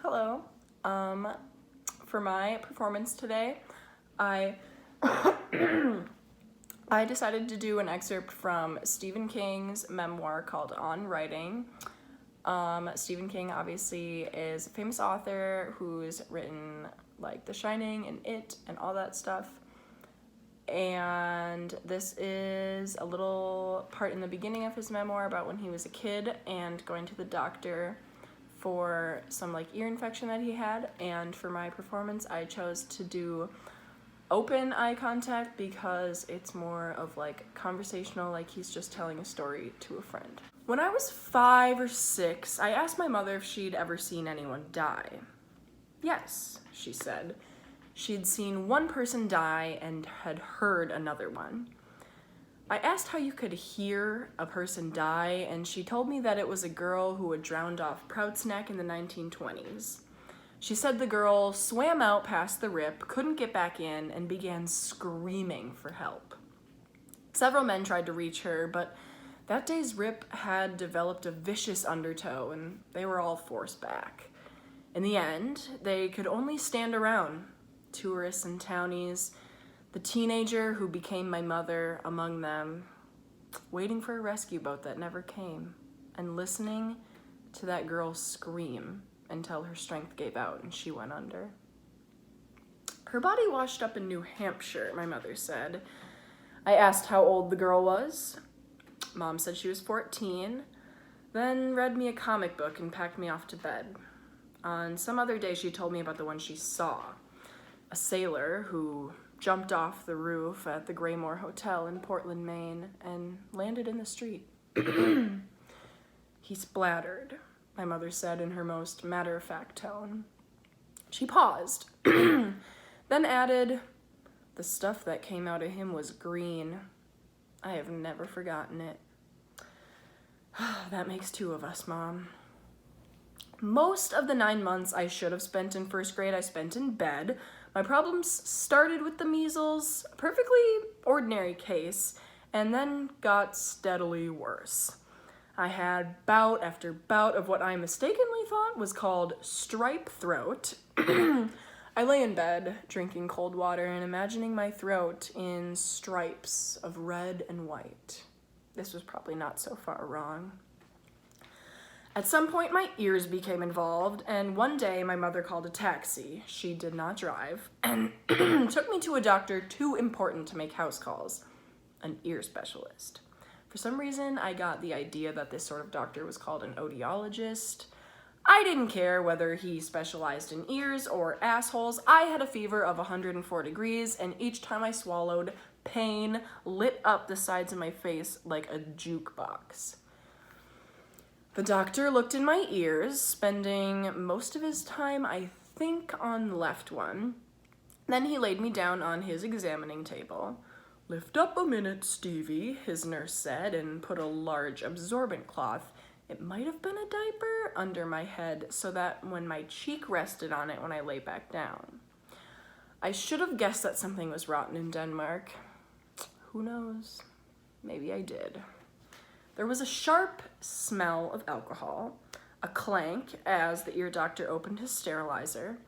Hello. Um, for my performance today, I I decided to do an excerpt from Stephen King's memoir called On Writing. Stephen King obviously is a famous author who's written like The Shining and It and all that stuff. And this is a little part in the beginning of his memoir about when he was a kid and going to the doctor for some like ear infection that he had. And for my performance, I chose to do open eye contact because it's more of like conversational, like he's just telling a story to a friend. When I was 5 or 6, I asked my mother if she'd ever seen anyone die. Yes, she said. She'd seen one person die and had heard another one. I asked how you could hear a person die, and she told me that it was a girl who had drowned off Prout's Neck in the 1920s. She said the girl swam out past the rip, couldn't get back in, and began screaming for help. Several men tried to reach her, but that day's rip had developed a vicious undertow, and they were all forced back. In the end, they could only stand around, tourists and townies, the teenager who became my mother among them, waiting for a rescue boat that never came, and listening to that girl scream until her strength gave out and she went under. Her body washed up in New Hampshire, my mother said. I asked how old the girl was. Mom said she was 14, then read me a comic book and packed me off to bed. On some other day, she told me about the one she saw, a sailor who jumped off the roof at the Graymore Hotel in Portland, Maine, and landed in the street. He splattered, my mother said in her most matter-of-fact tone. She paused, then added, the stuff that came out of him was green. I have never forgotten it. That makes 2 of us, Mom. Most of the 9 months I should have spent in first grade, I spent in bed. My problems started with the measles, a perfectly ordinary case, and then got steadily worse. I had bout after bout of what I mistakenly thought was called stripe throat. I lay in bed, drinking cold water and imagining my throat in stripes of red and white. This was probably not so far wrong. At some point, my ears became involved, and one day my mother called a taxi. She did not drive, and took me to a doctor too important to make house calls, an ear specialist. For some reason, I got the idea that this sort of doctor was called an audiologist. I didn't care whether he specialized in ears or assholes. I had a fever of 104 degrees, and each time I swallowed, pain lit up the sides of my face like a jukebox. The doctor looked in my ears, spending most of his time, I think, on the left one. Then he laid me down on his examining table. Lift up a minute, Stevie, his nurse said, and put a large absorbent cloth, it might have been a diaper, under my head so that when my cheek rested on it when I lay back down. I should have guessed that something was rotten in Denmark. Who knows? Maybe I did. There was a sharp smell of alcohol, a clank as the ear doctor opened his sterilizer.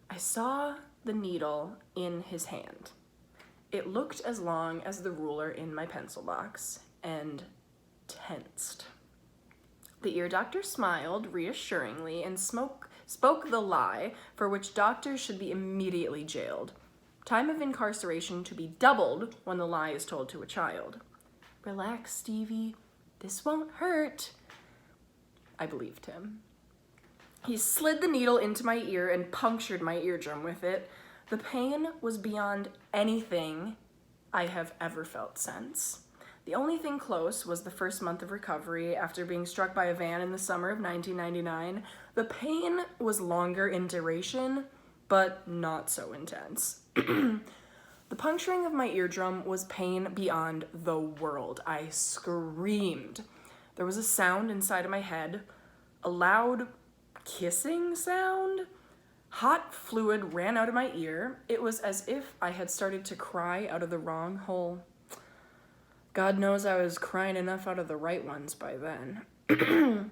I saw the needle in his hand. It looked as long as the ruler in my pencil box, and tensed. The ear doctor smiled reassuringly and spoke the lie for which doctors should be immediately jailed. Time of incarceration to be doubled when the lie is told to a child. Relax, Stevie. This won't hurt. I believed him. He slid the needle into my ear and punctured my eardrum with it. The pain was beyond anything I have ever felt since. The only thing close was the first month of recovery after being struck by a van in the summer of 1999. The pain was longer in duration, but not so intense. The puncturing of my eardrum was pain beyond the world. I screamed. There was a sound inside of my head, a loud kissing sound. Hot fluid ran out of my ear. It was as if I had started to cry out of the wrong hole. God knows I was crying enough out of the right ones by then.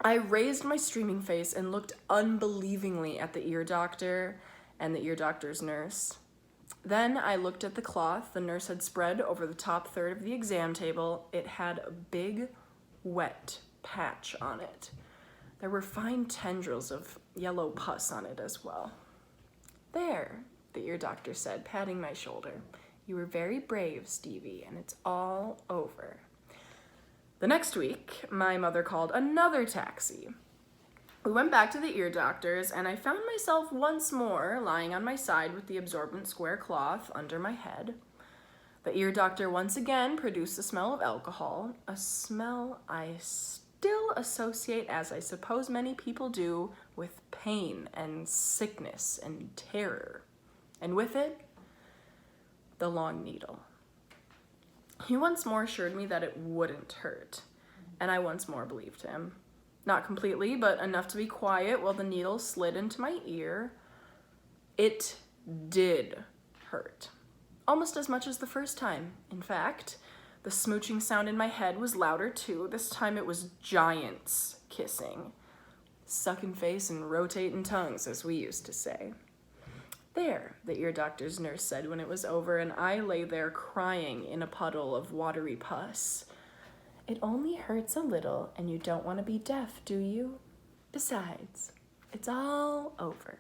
I raised my streaming face and looked unbelievingly at the ear doctor and the ear doctor's nurse. Then I looked at the cloth the nurse had spread over the top third of the exam table. It had a big, wet patch on it. There were fine tendrils of yellow pus on it as well. "There," the ear doctor said, patting my shoulder. "You were very brave, Stevie, and it's all over." The next week, my mother called another taxi. We went back to the ear doctor's, and I found myself once more lying on my side with the absorbent square cloth under my head. The ear doctor once again produced the smell of alcohol, a smell I still associate, as I suppose many people do, with pain and sickness and terror. And with it, the long needle. He once more assured me that it wouldn't hurt, and I once more believed him. Not completely, but enough to be quiet while the needle slid into my ear. It did hurt. Almost as much as the first time. In fact, the smooching sound in my head was louder too. This time it was giants kissing. Sucking face and rotating tongues, as we used to say. "There," the ear doctor's nurse said when it was over, and I lay there crying in a puddle of watery pus. "It only hurts a little, and you don't want to be deaf, do you? Besides, it's all over."